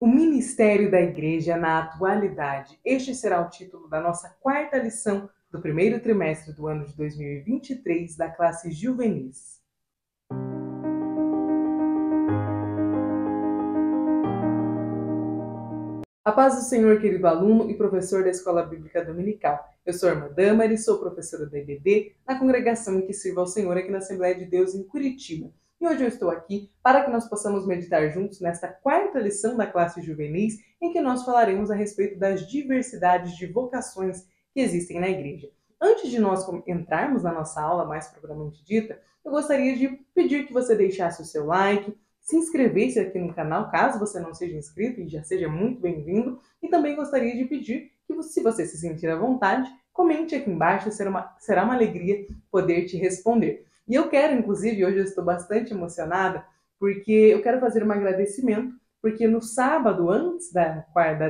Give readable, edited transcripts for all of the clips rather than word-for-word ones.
O Ministério da Igreja na Atualidade. Este será o título da nossa quarta lição do primeiro trimestre do ano de 2023 da classe Juvenis. A paz do Senhor, querido aluno e professor da Escola Bíblica Dominical. Eu sou a irmã Damaris, sou professora da EBD, na congregação em que sirvo ao Senhor aqui na Assembleia de Deus em Curitiba. E hoje eu estou aqui para que nós possamos meditar juntos nesta quarta lição da classe Juvenis, em que nós falaremos a respeito das diversidades de vocações que existem na igreja. Antes de nós entrarmos na nossa aula mais propriamente dita, eu gostaria de pedir que você deixasse o seu like, se inscrevesse aqui no canal, caso você não seja inscrito, e já seja muito bem-vindo. E também gostaria de pedir que, se você se sentir à vontade, comente aqui embaixo, será uma alegria poder te responder. E eu quero, inclusive, hoje eu estou bastante emocionada, porque eu quero fazer um agradecimento, porque no sábado, antes da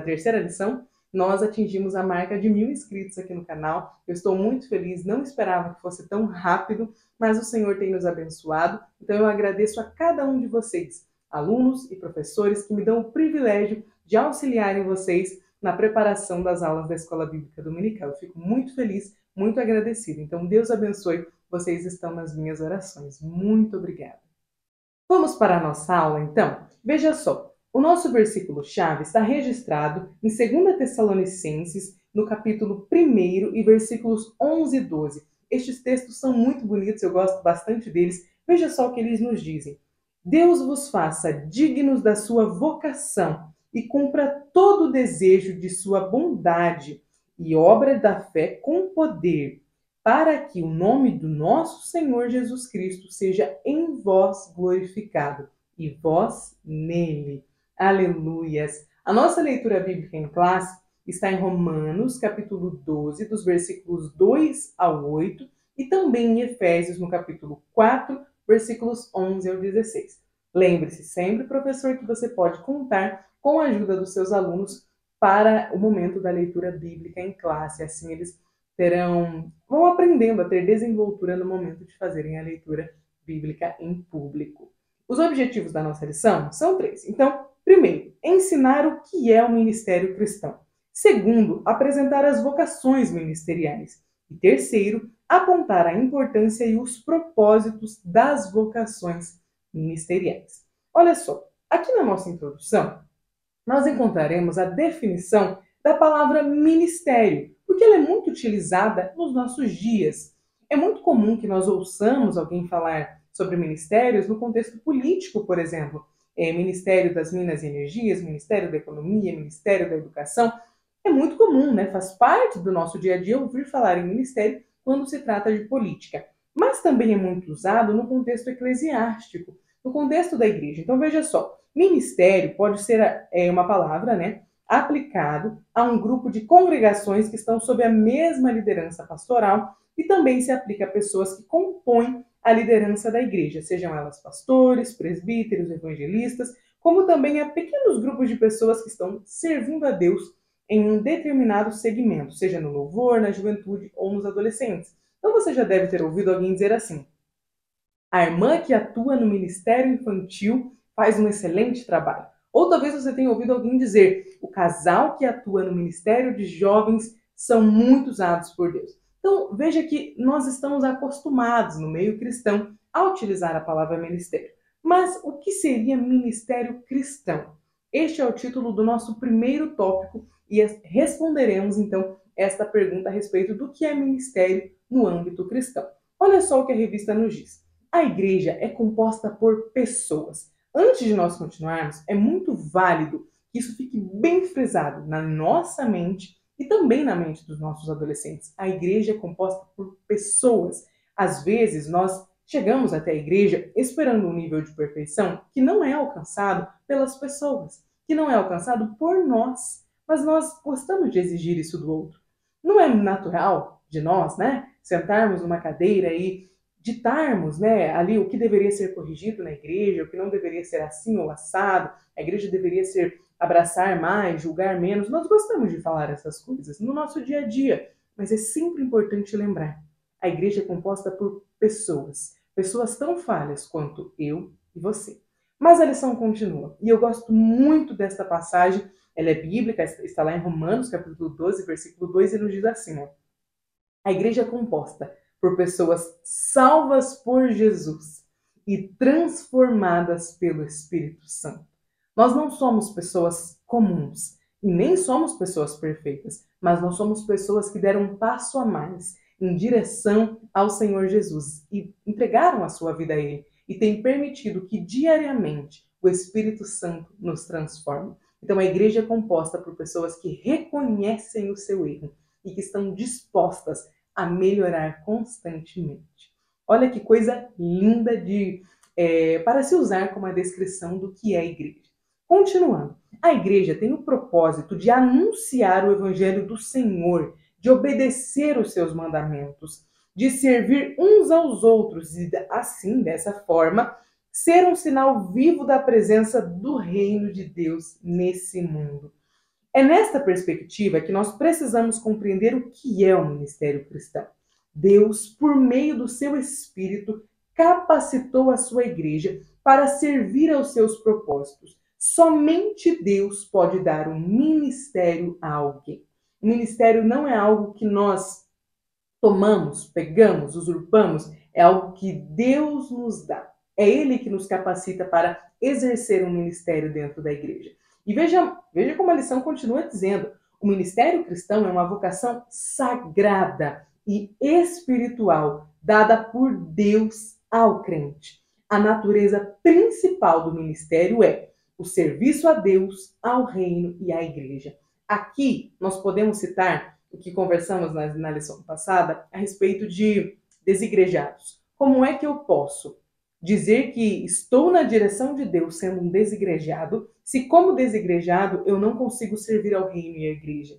terceira lição, nós atingimos a marca de 1000 inscritos aqui no canal. Eu estou muito feliz, não esperava que fosse tão rápido, mas o Senhor tem nos abençoado. Então eu agradeço a cada um de vocês, alunos e professores, que me dão o privilégio de auxiliarem vocês na preparação das aulas da Escola Bíblica Dominical. Eu fico muito feliz, muito agradecida. Então Deus abençoe, vocês estão nas minhas orações. Muito obrigada. Vamos para a nossa aula, então? Veja só. O nosso versículo-chave está registrado em 2 Tessalonicenses, no capítulo 1 e versículos 11 e 12. Estes textos são muito bonitos, eu gosto bastante deles. Veja só o que eles nos dizem. Deus vos faça dignos da sua vocação e cumpra todo o desejo de sua bondade e obra da fé com poder, para que o nome do nosso Senhor Jesus Cristo seja em vós glorificado e vós nele. Aleluias! A nossa leitura bíblica em classe está em Romanos, capítulo 12, dos versículos 2 ao 8, e também em Efésios, no capítulo 4, versículos 11 ao 16. Lembre-se sempre, professor, que você pode contar com a ajuda dos seus alunos para o momento da leitura bíblica em classe. Assim, eles vão aprendendo a ter desenvoltura no momento de fazerem a leitura bíblica em público. Os objetivos da nossa lição são 3. Então, primeiro, ensinar o que é o ministério cristão. Segundo, apresentar as vocações ministeriais. E terceiro, apontar a importância e os propósitos das vocações ministeriais. Olha só, aqui na nossa introdução, nós encontraremos a definição da palavra ministério, porque ela é muito utilizada nos nossos dias. É muito comum que nós ouçamos alguém falar sobre ministérios no contexto político, por exemplo. Ministério das Minas e Energias, Ministério da Economia, Ministério da Educação. É muito comum, né? Faz parte do nosso dia a dia ouvir falar em ministério quando se trata de política. Mas também é muito usado no contexto eclesiástico, no contexto da igreja. Então veja só, ministério pode ser uma palavra, né, aplicado a um grupo de congregações que estão sob a mesma liderança pastoral e também se aplica a pessoas que compõem a liderança da igreja, sejam elas pastores, presbíteros, evangelistas, como também a pequenos grupos de pessoas que estão servindo a Deus em um determinado segmento, seja no louvor, na juventude ou nos adolescentes. Então você já deve ter ouvido alguém dizer assim: a irmã que atua no ministério infantil faz um excelente trabalho. Ou talvez você tenha ouvido alguém dizer: o casal que atua no ministério de jovens são muito usados por Deus. Então, veja que nós estamos acostumados no meio cristão a utilizar a palavra ministério. Mas o que seria ministério cristão? Este é o título do nosso primeiro tópico e responderemos, então, esta pergunta a respeito do que é ministério no âmbito cristão. Olha só o que a revista nos diz. A igreja é composta por pessoas. Antes de nós continuarmos, é muito válido que isso fique bem frisado na nossa mente e também na mente dos nossos adolescentes. A igreja é composta por pessoas. Às vezes, nós chegamos até a igreja esperando um nível de perfeição que não é alcançado pelas pessoas, que não é alcançado por nós, mas nós gostamos de exigir isso do outro. Não é natural de nós, né, sentarmos numa cadeira e ditarmos, né, ali o que deveria ser corrigido na igreja, o que não deveria ser assim ou assado, a igreja deveria ser abraçar mais, julgar menos. Nós gostamos de falar essas coisas no nosso dia a dia, mas é sempre importante lembrar, a igreja é composta por pessoas, pessoas tão falhas quanto eu e você. Mas a lição continua. E eu gosto muito desta passagem. Ela é bíblica, está lá em Romanos, capítulo 12, versículo 2, e nos diz assim, ó: a igreja é composta por pessoas salvas por Jesus e transformadas pelo Espírito Santo. Nós não somos pessoas comuns e nem somos pessoas perfeitas, mas nós somos pessoas que deram um passo a mais em direção ao Senhor Jesus e entregaram a sua vida a Ele e têm permitido que diariamente o Espírito Santo nos transforme. Então a igreja é composta por pessoas que reconhecem o seu erro e que estão dispostas a melhorar constantemente. Olha que coisa linda para se usar como a descrição do que é a igreja. Continuando, a igreja tem o propósito de anunciar o evangelho do Senhor, de obedecer os seus mandamentos, de servir uns aos outros e, assim, dessa forma, ser um sinal vivo da presença do reino de Deus nesse mundo. É nesta perspectiva que nós precisamos compreender o que é o ministério cristão. Deus, por meio do seu Espírito, capacitou a sua igreja para servir aos seus propósitos. Somente Deus pode dar um ministério a alguém. O ministério não é algo que nós tomamos, pegamos, usurpamos, é algo que Deus nos dá. É Ele que nos capacita para exercer um ministério dentro da igreja. E veja como a lição continua dizendo: o ministério cristão é uma vocação sagrada e espiritual dada por Deus ao crente. A natureza principal do ministério é o serviço a Deus, ao reino e à igreja. Aqui nós podemos citar o que conversamos na lição passada a respeito de desigrejados. Como é que eu posso dizer que estou na direção de Deus sendo um desigrejado, se como desigrejado eu não consigo servir ao reino e à igreja?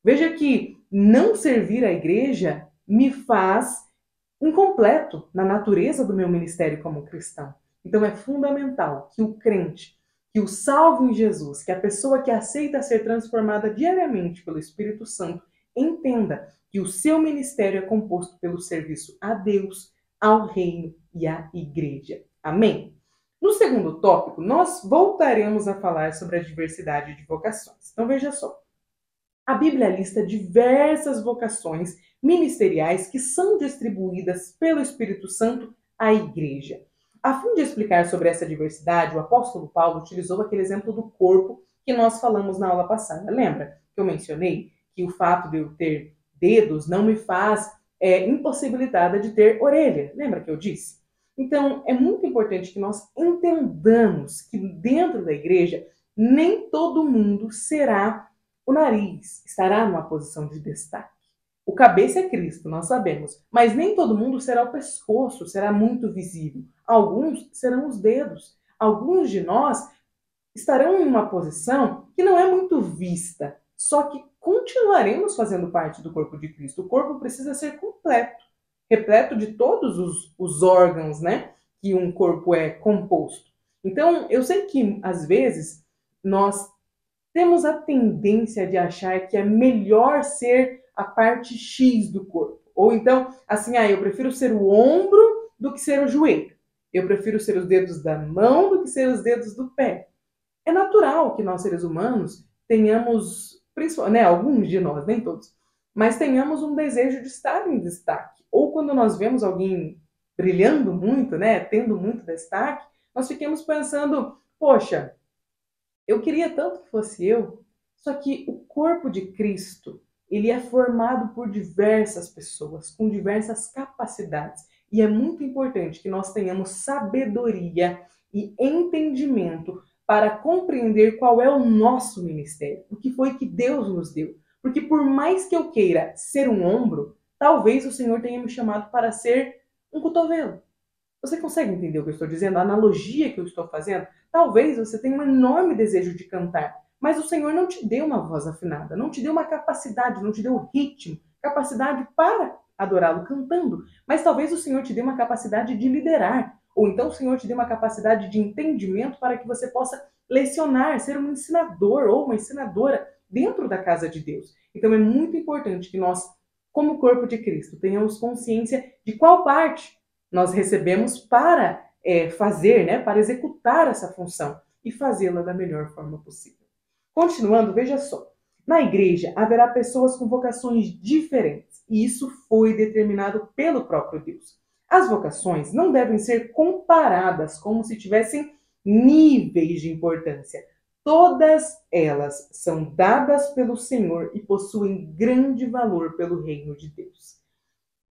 Veja que não servir à igreja me faz incompleto na natureza do meu ministério como cristão. Então é fundamental que o crente, que o salvo em Jesus, que a pessoa que aceita ser transformada diariamente pelo Espírito Santo, entenda que o seu ministério é composto pelo serviço a Deus, ao reino e à igreja. Amém? No segundo tópico, nós voltaremos a falar sobre a diversidade de vocações. Então veja só, a Bíblia lista diversas vocações ministeriais que são distribuídas pelo Espírito Santo à igreja. A fim de explicar sobre essa diversidade, o apóstolo Paulo utilizou aquele exemplo do corpo que nós falamos na aula passada. Lembra que eu mencionei que o fato de eu ter dedos não me faz impossibilitada de ter orelha? Lembra que eu disse? Então, é muito importante que nós entendamos que dentro da igreja nem todo mundo será o nariz, estará numa posição de destaque. O cabeça é Cristo, nós sabemos, mas nem todo mundo será o pescoço, será muito visível. Alguns serão os dedos. Alguns de nós estarão em uma posição que não é muito vista, só que continuaremos fazendo parte do corpo de Cristo. O corpo precisa ser completo, repleto de todos os órgãos, né, que um corpo é composto. Então, eu sei que, às vezes, nós temos a tendência de achar que é melhor ser a parte X do corpo. Ou então, assim, eu prefiro ser o ombro do que ser o joelho. Eu prefiro ser os dedos da mão do que ser os dedos do pé. É natural que nós, seres humanos, tenhamos, alguns de nós, nem todos, mas tenhamos um desejo de estar em destaque. Ou quando nós vemos alguém brilhando muito, tendo muito destaque, nós ficamos pensando, poxa, eu queria tanto que fosse eu. Só que o corpo de Cristo, ele é formado por diversas pessoas, com diversas capacidades. E é muito importante que nós tenhamos sabedoria e entendimento para compreender qual é o nosso ministério, o que foi que Deus nos deu. Porque por mais que eu queira ser um ombro, talvez o Senhor tenha me chamado para ser um cotovelo. Você consegue entender o que eu estou dizendo? A analogia que eu estou fazendo? Talvez você tenha um enorme desejo de cantar, mas o Senhor não te deu uma voz afinada, não te deu uma capacidade, não te deu ritmo, capacidade para adorá-lo cantando. Mas talvez o Senhor te dê uma capacidade de liderar, ou então o Senhor te dê uma capacidade de entendimento para que você possa lecionar, ser um ensinador ou uma ensinadora dentro da casa de Deus. Então é muito importante que nós, como corpo de Cristo, tenhamos consciência de qual parte nós recebemos para fazer, né, para executar essa função e fazê-la da melhor forma possível. Continuando, veja só. Na igreja haverá pessoas com vocações diferentes, e isso foi determinado pelo próprio Deus. As vocações não devem ser comparadas como se tivessem níveis de importância. Todas elas são dadas pelo Senhor e possuem grande valor pelo reino de Deus.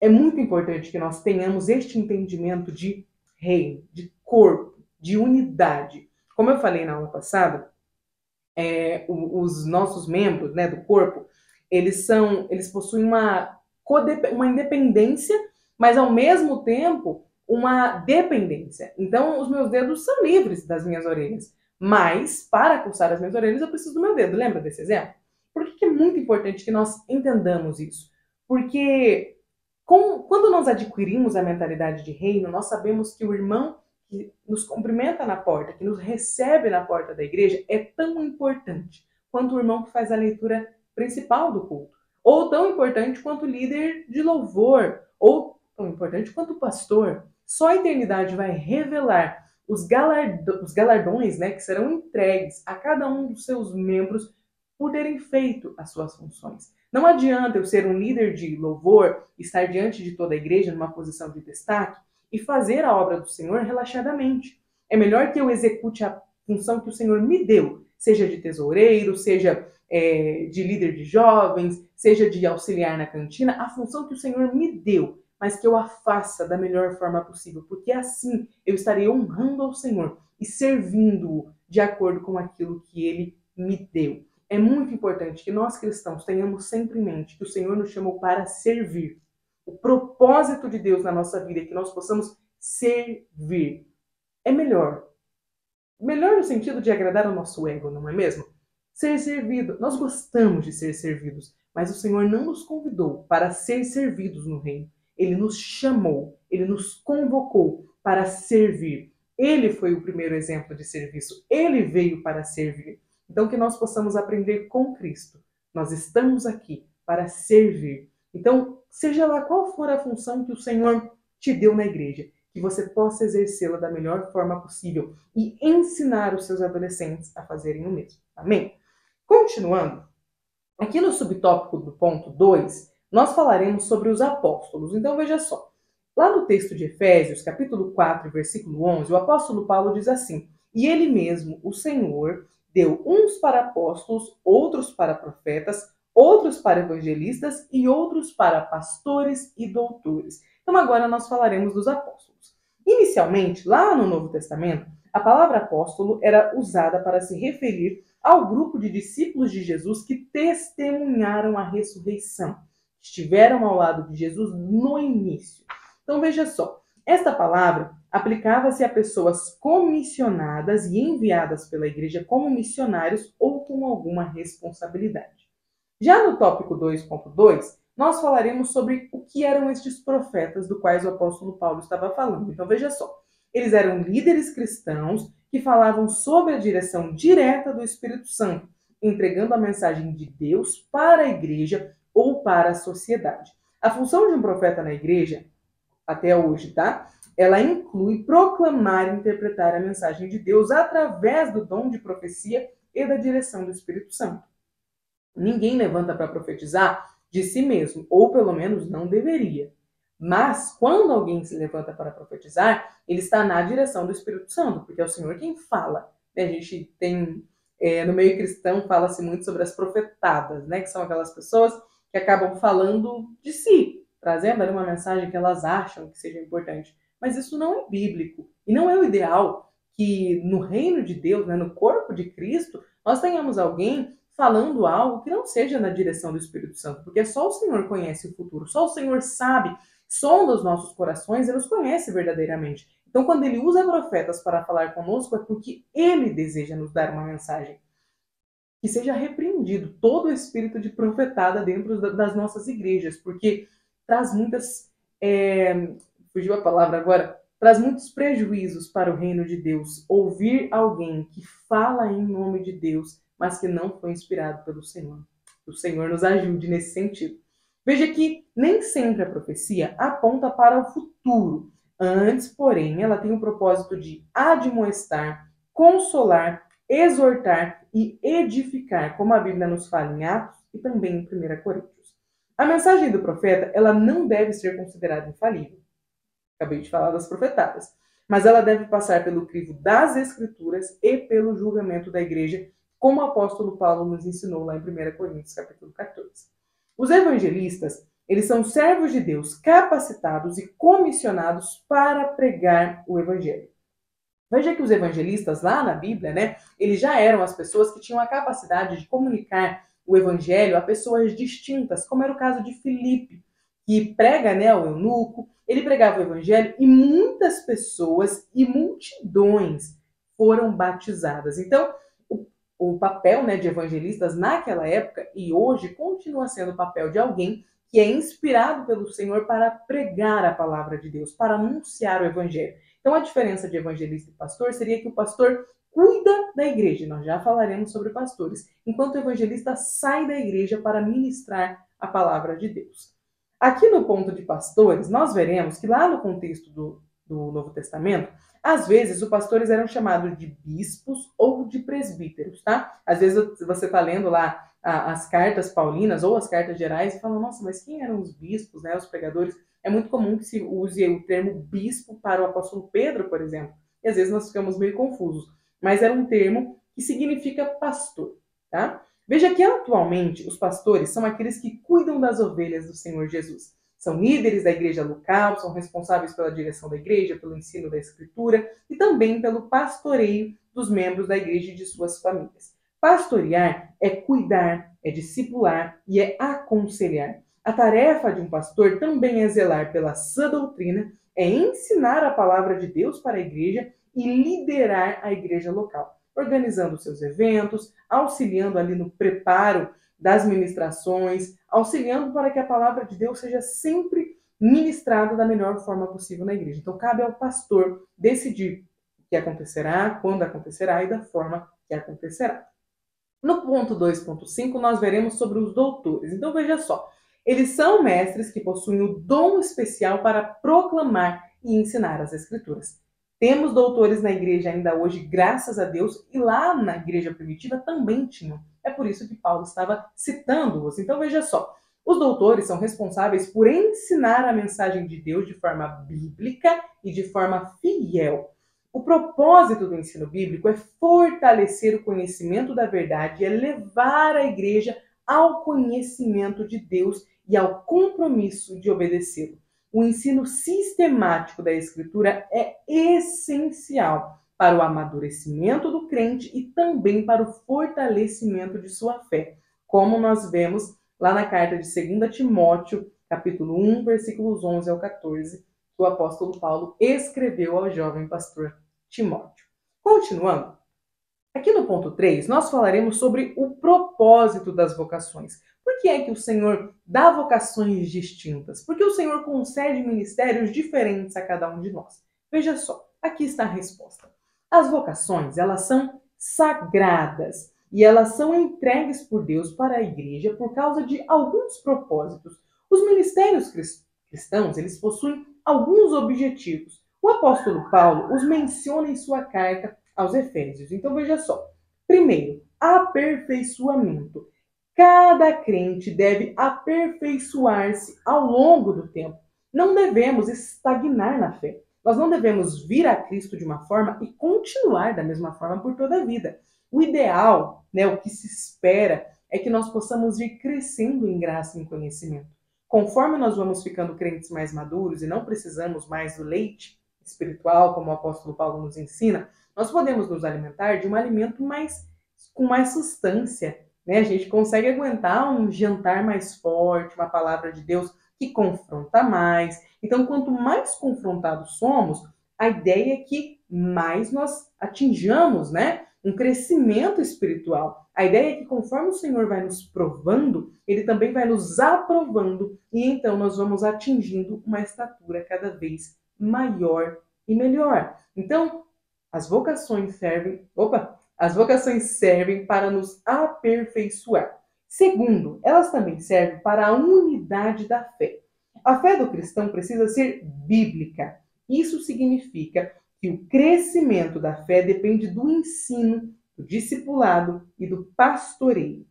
É muito importante que nós tenhamos este entendimento de reino, de corpo, de unidade. Como eu falei na aula passada, os nossos membros, né, do corpo, eles possuem uma independência, mas ao mesmo tempo uma dependência. Então, os meus dedos são livres das minhas orelhas, mas para coçar as minhas orelhas eu preciso do meu dedo. Lembra desse exemplo? Por que é muito importante que nós entendamos isso? Porque quando nós adquirimos a mentalidade de reino, nós sabemos que o irmão que nos cumprimenta na porta, que nos recebe na porta da igreja, é tão importante quanto o irmão que faz a leitura principal do culto, ou tão importante quanto o líder de louvor, ou tão importante quanto o pastor. Só a eternidade vai revelar os galardões, né, que serão entregues a cada um dos seus membros por terem feito as suas funções. Não adianta eu ser um líder de louvor, estar diante de toda a igreja numa posição de destaque e fazer a obra do Senhor relaxadamente. É melhor que eu execute a função que o Senhor me deu, seja de tesoureiro, seja de líder de jovens, seja de auxiliar na cantina, a função que o Senhor me deu, mas que eu a faça da melhor forma possível, porque assim eu estarei honrando ao Senhor e servindo-o de acordo com aquilo que Ele me deu. É muito importante que nós cristãos tenhamos sempre em mente que o Senhor nos chamou para servir. O propósito de Deus na nossa vida é que nós possamos servir. É melhor. Melhor no sentido de agradar ao nosso ego, não é mesmo? Ser servido. Nós gostamos de ser servidos, mas o Senhor não nos convidou para ser servidos no reino. Ele nos chamou, Ele nos convocou para servir. Ele foi o primeiro exemplo de serviço. Ele veio para servir. Então, que nós possamos aprender com Cristo. Nós estamos aqui para servir. Então, seja lá qual for a função que o Senhor te deu na igreja, que você possa exercê-la da melhor forma possível e ensinar os seus adolescentes a fazerem o mesmo. Amém? Continuando, aqui no subtópico do ponto 2, nós falaremos sobre os apóstolos. Então, veja só. Lá no texto de Efésios, capítulo 4, versículo 11, o apóstolo Paulo diz assim: "E ele mesmo, o Senhor, deu uns para apóstolos, outros para profetas, outros para evangelistas e outros para pastores e doutores." Então agora nós falaremos dos apóstolos. Inicialmente, lá no Novo Testamento, a palavra apóstolo era usada para se referir ao grupo de discípulos de Jesus que testemunharam a ressurreição, estiveram ao lado de Jesus no início. Então veja só, esta palavra aplicava-se a pessoas comissionadas e enviadas pela igreja como missionários ou com alguma responsabilidade. Já no tópico 2.2, nós falaremos sobre o que eram estes profetas do quais o apóstolo Paulo estava falando. Então veja só, eles eram líderes cristãos que falavam sob a direção direta do Espírito Santo, entregando a mensagem de Deus para a igreja ou para a sociedade. A função de um profeta na igreja, até hoje, tá? Ela inclui proclamar e interpretar a mensagem de Deus através do dom de profecia e da direção do Espírito Santo. Ninguém levanta para profetizar de si mesmo, ou pelo menos não deveria. Mas, quando alguém se levanta para profetizar, ele está na direção do Espírito Santo, porque é o Senhor quem fala. A gente tem, no meio cristão, fala-se muito sobre as profetadas, né? Que são aquelas pessoas que acabam falando de si, trazendo ali uma mensagem que elas acham que seja importante. Mas isso não é bíblico. E não é o ideal que no reino de Deus, né, no corpo de Cristo, nós tenhamos alguém falando algo que não seja na direção do Espírito Santo. Porque só o Senhor conhece o futuro. Só o Senhor sabe, sonda os nossos corações e nos conhece verdadeiramente. Então, quando Ele usa profetas para falar conosco, é porque Ele deseja nos dar uma mensagem. Que seja repreendido todo o espírito de profetada dentro das nossas igrejas, porque traz muitas, fugiu a palavra agora, traz muitos prejuízos para o reino de Deus. Ouvir alguém que fala em nome de Deus, mas que não foi inspirado pelo Senhor. Que o Senhor nos ajude nesse sentido. Veja que nem sempre a profecia aponta para o futuro. Antes, porém, ela tem o propósito de admoestar, consolar, exortar e edificar, como a Bíblia nos fala em Atos e também em 1 Coríntios. A mensagem do profeta, ela não deve ser considerada infalível. Acabei de falar das profetadas. Mas ela deve passar pelo crivo das Escrituras e pelo julgamento da igreja, como o apóstolo Paulo nos ensinou lá em 1 Coríntios, capítulo 14. Os evangelistas, eles são servos de Deus capacitados e comissionados para pregar o evangelho. Veja que os evangelistas lá na Bíblia, né, eles já eram as pessoas que tinham a capacidade de comunicar o evangelho a pessoas distintas, como era o caso de Filipe, que prega, né, ao eunuco, ele pregava o evangelho e muitas pessoas e multidões foram batizadas. Então, o papel, né, de evangelistas naquela época e hoje continua sendo o papel de alguém que é inspirado pelo Senhor para pregar a palavra de Deus, para anunciar o evangelho. Então, a diferença de evangelista e pastor seria que o pastor cuida da igreja, nós já falaremos sobre pastores, enquanto o evangelista sai da igreja para ministrar a palavra de Deus. Aqui no ponto de pastores, nós veremos que lá no contexto do Novo Testamento, às vezes os pastores eram chamados de bispos ou de presbíteros, tá? Às vezes você está lendo lá as cartas paulinas ou as cartas gerais e fala, nossa, mas quem eram os bispos, né, os pregadores? É muito comum que se use o termo bispo para o apóstolo Pedro, por exemplo. E às vezes nós ficamos meio confusos. Mas era um termo que significa pastor, tá? Veja que atualmente os pastores são aqueles que cuidam das ovelhas do Senhor Jesus. São líderes da igreja local, são responsáveis pela direção da igreja, pelo ensino da escritura e também pelo pastoreio dos membros da igreja e de suas famílias. Pastorear é cuidar, é discipular e é aconselhar. A tarefa de um pastor também é zelar pela sã doutrina, é ensinar a palavra de Deus para a igreja e liderar a igreja local, organizando seus eventos, auxiliando ali no preparo das ministrações, auxiliando para que a palavra de Deus seja sempre ministrada da melhor forma possível na igreja. Então, cabe ao pastor decidir o que acontecerá, quando acontecerá e da forma que acontecerá. No ponto 2.5, nós veremos sobre os doutores. Então, veja só. Eles são mestres que possuem o dom especial para proclamar e ensinar as Escrituras. Temos doutores na igreja ainda hoje, graças a Deus, e lá na igreja primitiva também tinham. É por isso que Paulo estava citando-os. Então veja só, os doutores são responsáveis por ensinar a mensagem de Deus de forma bíblica e de forma fiel. O propósito do ensino bíblico é fortalecer o conhecimento da verdade e é levar a igreja ao conhecimento de Deus e ao compromisso de obedecê-lo. O ensino sistemático da Escritura é essencial para o amadurecimento do crente e também para o fortalecimento de sua fé, como nós vemos lá na carta de 2 Timóteo, capítulo 1, versículos 11 ao 14, que o apóstolo Paulo escreveu ao jovem pastor Timóteo. Continuando, aqui no ponto 3, nós falaremos sobre o propósito das vocações. Por que é que o Senhor dá vocações distintas? Porque o Senhor concede ministérios diferentes a cada um de nós. Veja só, aqui está a resposta. As vocações, elas são sagradas e elas são entregues por Deus para a igreja por causa de alguns propósitos. Os ministérios cristãos, eles possuem alguns objetivos. O apóstolo Paulo os menciona em sua carta aos Efésios. Então veja só. Primeiro, aperfeiçoamento. Cada crente deve aperfeiçoar-se ao longo do tempo. Não devemos estagnar na fé. Nós não devemos vir a Cristo de uma forma e continuar da mesma forma por toda a vida. O ideal, né, o que se espera, é que nós possamos ir crescendo em graça e em conhecimento. Conforme nós vamos ficando crentes mais maduros e não precisamos mais do leite espiritual, como o apóstolo Paulo nos ensina, nós podemos nos alimentar de um alimento com mais substância. Né? A gente consegue aguentar um jantar mais forte, uma palavra de Deus que confronta mais. Então, quanto mais confrontados somos, a ideia é que mais nós atinjamos, né, um crescimento espiritual. A ideia é que conforme o Senhor vai nos provando, Ele também vai nos aprovando e então nós vamos atingindo uma estatura cada vez maior e melhor. Então, as vocações servem para nos aperfeiçoar. Segundo, elas também servem para a unidade da fé. A fé do cristão precisa ser bíblica Isso significa que o crescimento da fé depende do ensino, do discipulado e do pastoreio.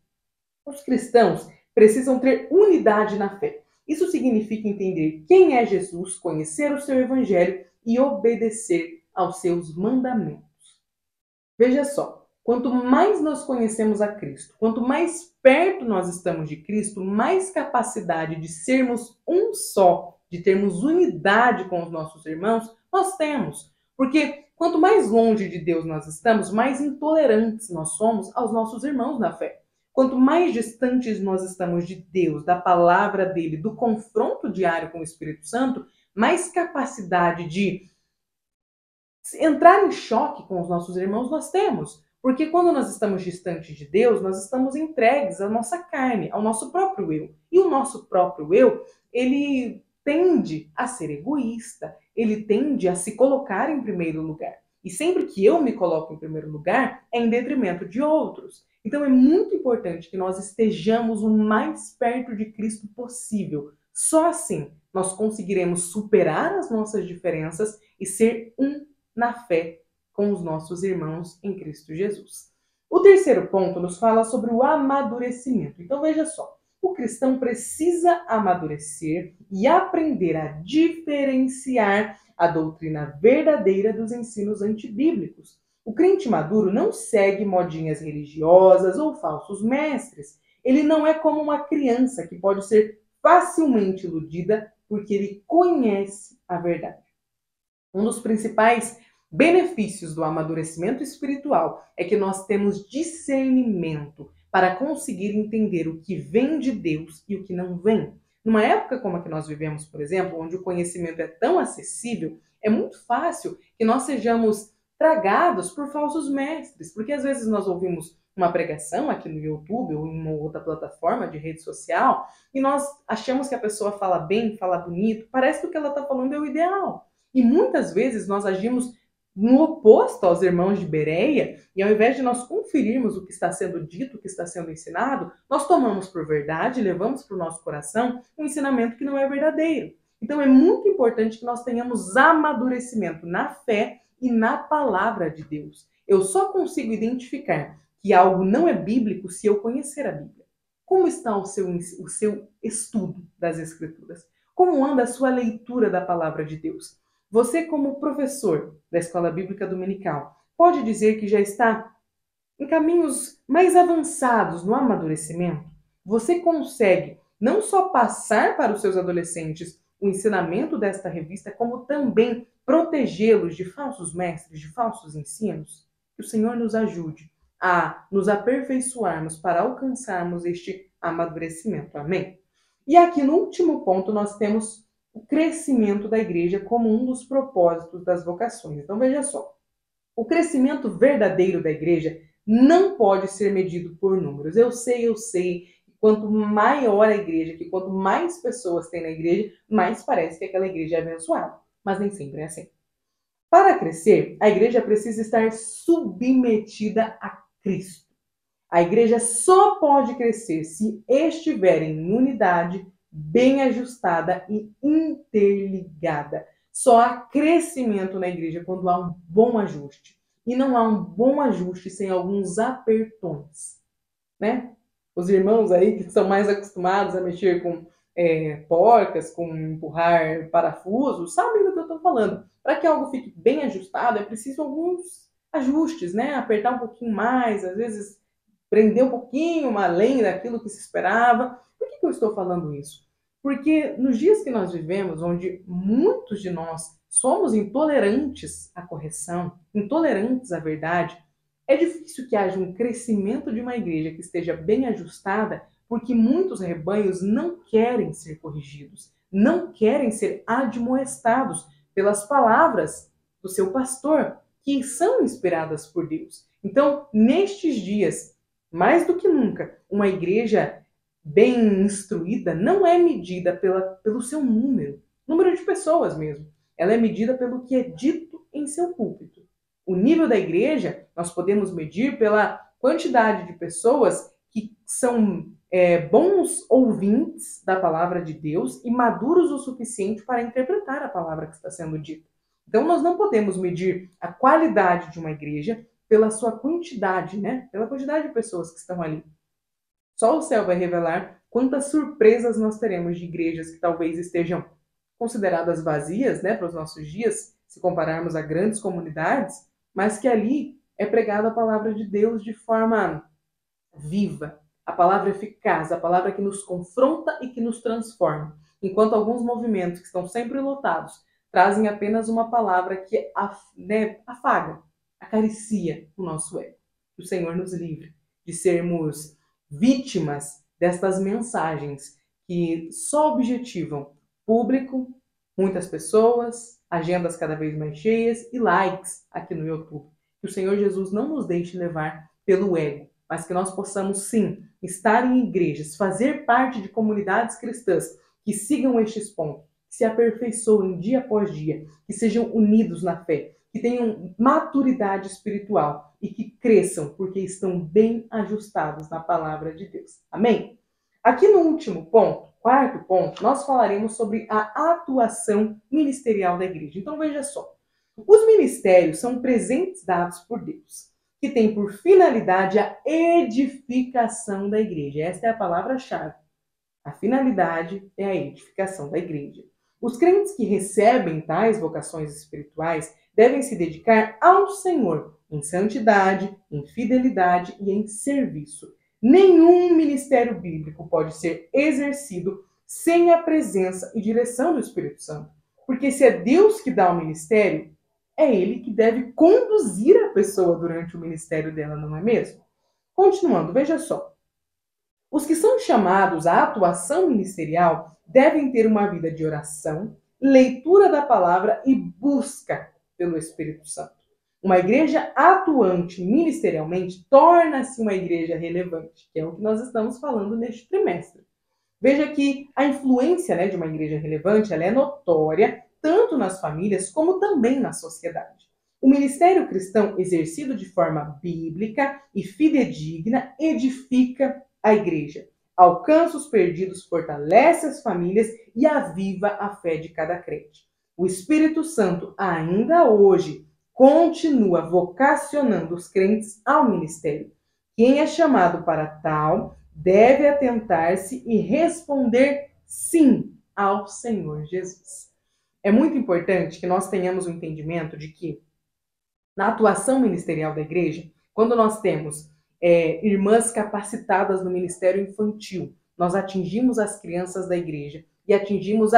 Os cristãos precisam ter unidade na fé. Isso significa entender quem é Jesus, conhecer o seu evangelho e obedecer aos seus mandamentos. Veja só, quanto mais nós conhecemos a Cristo, quanto mais perto nós estamos de Cristo, mais capacidade de sermos um só, de termos unidade com os nossos irmãos, nós temos. Porque quanto mais longe de Deus nós estamos, mais intolerantes nós somos aos nossos irmãos na fé. Quanto mais distantes nós estamos de Deus, da palavra dele, do confronto diário com o Espírito Santo, mais capacidade de entrar em choque com os nossos irmãos nós temos. Porque quando nós estamos distantes de Deus, nós estamos entregues à nossa carne, ao nosso próprio eu. E o nosso próprio eu, ele tende a ser egoísta, ele tende a se colocar em primeiro lugar. E sempre que eu me coloco em primeiro lugar, é em detrimento de outros. Então é muito importante que nós estejamos o mais perto de Cristo possível. Só assim nós conseguiremos superar as nossas diferenças e ser um na fé com os nossos irmãos em Cristo Jesus. O terceiro ponto nos fala sobre o amadurecimento. Então veja só, o cristão precisa amadurecer e aprender a diferenciar a doutrina verdadeira dos ensinos antibíblicos. O crente maduro não segue modinhas religiosas ou falsos mestres. Ele não é como uma criança que pode ser facilmente iludida porque ele conhece a verdade. Um dos principais benefícios do amadurecimento espiritual é que nós temos discernimento para conseguir entender o que vem de Deus e o que não vem. Numa época como a que nós vivemos, por exemplo, onde o conhecimento é tão acessível, é muito fácil que nós sejamos tragados por falsos mestres, porque às vezes nós ouvimos uma pregação aqui no YouTube ou em uma outra plataforma de rede social e nós achamos que a pessoa fala bem, fala bonito, parece que o que ela está falando é o ideal. E muitas vezes nós agimos no oposto aos irmãos de Bereia, e ao invés de nós conferirmos o que está sendo dito, o que está sendo ensinado, nós tomamos por verdade, levamos para o nosso coração um ensinamento que não é verdadeiro. Então é muito importante que nós tenhamos amadurecimento na fé e na palavra de Deus. Eu só consigo identificar que algo não é bíblico se eu conhecer a Bíblia. Como está o seu estudo das Escrituras? Como anda a sua leitura da palavra de Deus? Você, como professor da Escola Bíblica Dominical, pode dizer que já está em caminhos mais avançados no amadurecimento? Você consegue não só passar para os seus adolescentes o ensinamento desta revista, como também protegê-los de falsos mestres, de falsos ensinos? Que o Senhor nos ajude a nos aperfeiçoarmos para alcançarmos este amadurecimento. Amém? E aqui no último ponto nós temos o crescimento da igreja como um dos propósitos das vocações. Então veja só, o crescimento verdadeiro da igreja não pode ser medido por números. Eu sei, quanto maior a igreja, que quanto mais pessoas tem na igreja, mais parece que aquela igreja é abençoada. Mas nem sempre é assim. Para crescer, a igreja precisa estar submetida a Cristo. A igreja só pode crescer se estiver em unidade, bem ajustada e interligada. Só há crescimento na igreja quando há um bom ajuste. E não há um bom ajuste sem alguns apertões, né? Os irmãos aí que são mais acostumados a mexer com porcas, com empurrar parafusos, sabem do que eu estou falando. Para que algo fique bem ajustado, é preciso alguns ajustes, né? Apertar um pouquinho mais, às vezes prender um pouquinho além daquilo que se esperava. Por que eu estou falando isso? Porque nos dias que nós vivemos, onde muitos de nós somos intolerantes à correção, intolerantes à verdade, é difícil que haja um crescimento de uma igreja que esteja bem ajustada, porque muitos rebanhos não querem ser corrigidos, não querem ser admoestados pelas palavras do seu pastor, que são inspiradas por Deus. Então, nestes dias, mais do que nunca, uma igreja bem instruída não é medida pelo seu número de pessoas mesmo. Ela é medida pelo que é dito em seu púlpito. O nível da igreja nós podemos medir pela quantidade de pessoas que são bons ouvintes da palavra de Deus e maduros o suficiente para interpretar a palavra que está sendo dita. Então, nós não podemos medir a qualidade de uma igreja pela sua quantidade, né? Pela quantidade de pessoas que estão ali. Só o céu vai revelar quantas surpresas nós teremos de igrejas que talvez estejam consideradas vazias, né, para os nossos dias, se compararmos a grandes comunidades, mas que ali é pregada a palavra de Deus de forma viva, a palavra eficaz, a palavra que nos confronta e que nos transforma. Enquanto alguns movimentos que estão sempre lotados trazem apenas uma palavra que afaga, acaricia o nosso ego. Que o Senhor nos livre de sermos vítimas destas mensagens que só objetivam público, muitas pessoas, agendas cada vez mais cheias e likes aqui no YouTube. Que o Senhor Jesus não nos deixe levar pelo ego, mas que nós possamos, sim, estar em igrejas, fazer parte de comunidades cristãs que sigam estes pontos, que se aperfeiçoem dia após dia, que sejam unidos na fé, que tenham maturidade espiritual e que cresçam porque estão bem ajustados na palavra de Deus. Amém? Aqui no último ponto, quarto ponto, nós falaremos sobre a atuação ministerial da igreja. Então veja só, os ministérios são presentes dados por Deus, que tem por finalidade a edificação da igreja. Esta é a palavra-chave. A finalidade é a edificação da igreja. Os crentes que recebem tais vocações espirituais devem se dedicar ao Senhor em santidade, em fidelidade e em serviço. Nenhum ministério bíblico pode ser exercido sem a presença e direção do Espírito Santo. Porque se é Deus que dá o ministério, é Ele que deve conduzir a pessoa durante o ministério dela, não é mesmo? Continuando, veja só. Os que são chamados à atuação ministerial devem ter uma vida de oração, leitura da palavra e busca pelo Espírito Santo. Uma igreja atuante ministerialmente torna-se uma igreja relevante, que é o que nós estamos falando neste trimestre. Veja que a influência, de uma igreja relevante ela é notória tanto nas famílias como também na sociedade. O ministério cristão exercido de forma bíblica e fidedigna edifica a igreja, alcança os perdidos, fortalece as famílias e aviva a fé de cada crente. O Espírito Santo, ainda hoje, continua vocacionando os crentes ao ministério. Quem é chamado para tal deve atentar-se e responder sim ao Senhor Jesus. É muito importante que nós tenhamos o entendimento de que, na atuação ministerial da igreja, quando nós temos irmãs capacitadas no ministério infantil, nós atingimos as crianças da igreja e atingimos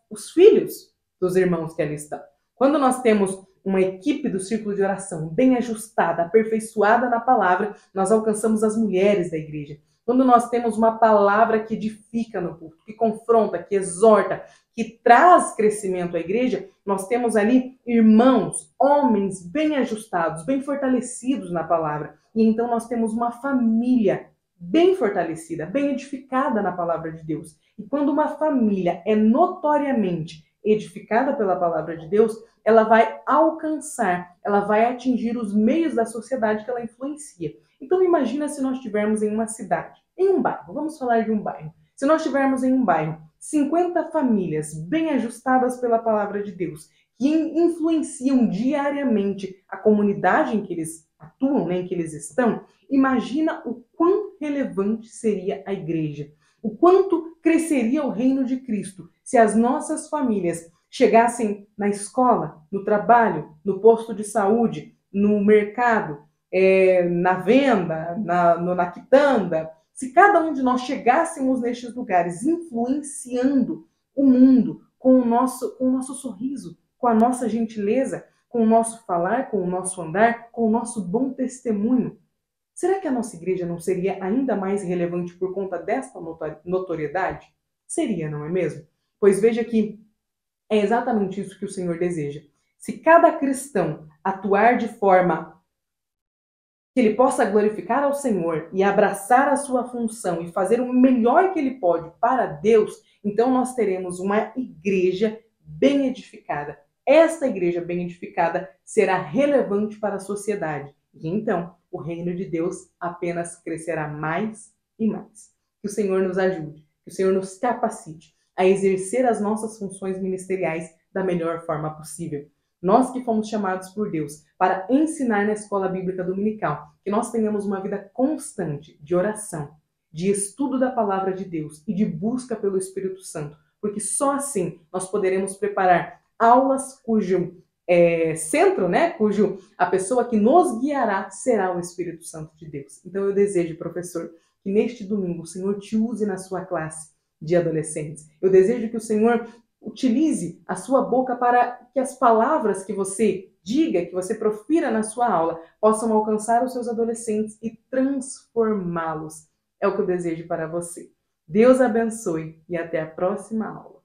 os filhos dos irmãos que ali estão. Quando nós temos uma equipe do círculo de oração bem ajustada, aperfeiçoada na palavra, nós alcançamos as mulheres da igreja. Quando nós temos uma palavra que edifica no culto, que confronta, que exorta, que traz crescimento à igreja, nós temos ali irmãos, homens bem ajustados, bem fortalecidos na palavra. E então nós temos uma família bem fortalecida, bem edificada na palavra de Deus. E quando uma família é notoriamente edificada pela palavra de Deus, ela vai alcançar, ela vai atingir os meios da sociedade que ela influencia. Então imagina se nós estivermos em uma cidade, em um bairro, vamos falar de um bairro. Se nós estivermos em um bairro, 50 famílias bem ajustadas pela palavra de Deus, que influenciam diariamente a comunidade em que eles atuam, em que eles estão, imagina o quão relevante seria a igreja, o quanto cresceria o reino de Cristo se as nossas famílias chegassem na escola, no trabalho, no posto de saúde, no mercado, na venda, na quitanda. Se cada um de nós chegássemos nestes lugares influenciando o mundo com o nosso sorriso, com a nossa gentileza, com o nosso falar, com o nosso andar, com o nosso bom testemunho, será que a nossa igreja não seria ainda mais relevante por conta desta notoriedade? Seria, não é mesmo? Pois veja que é exatamente isso que o Senhor deseja. Se cada cristão atuar de forma que ele possa glorificar ao Senhor e abraçar a sua função e fazer o melhor que ele pode para Deus, então nós teremos uma igreja bem edificada. Esta igreja bem edificada será relevante para a sociedade. E então o reino de Deus apenas crescerá mais e mais. Que o Senhor nos ajude, que o Senhor nos capacite a exercer as nossas funções ministeriais da melhor forma possível. Nós que fomos chamados por Deus para ensinar na escola bíblica dominical, que nós tenhamos uma vida constante de oração, de estudo da palavra de Deus e de busca pelo Espírito Santo, porque só assim nós poderemos preparar aulas cujo centro, cujo a pessoa que nos guiará será o Espírito Santo de Deus. Então eu desejo, professor, que neste domingo o Senhor te use na sua classe de adolescentes. Eu desejo que o Senhor utilize a sua boca para que as palavras que você diga, que você profira na sua aula, possam alcançar os seus adolescentes e transformá-los. É o que eu desejo para você. Deus abençoe e até a próxima aula.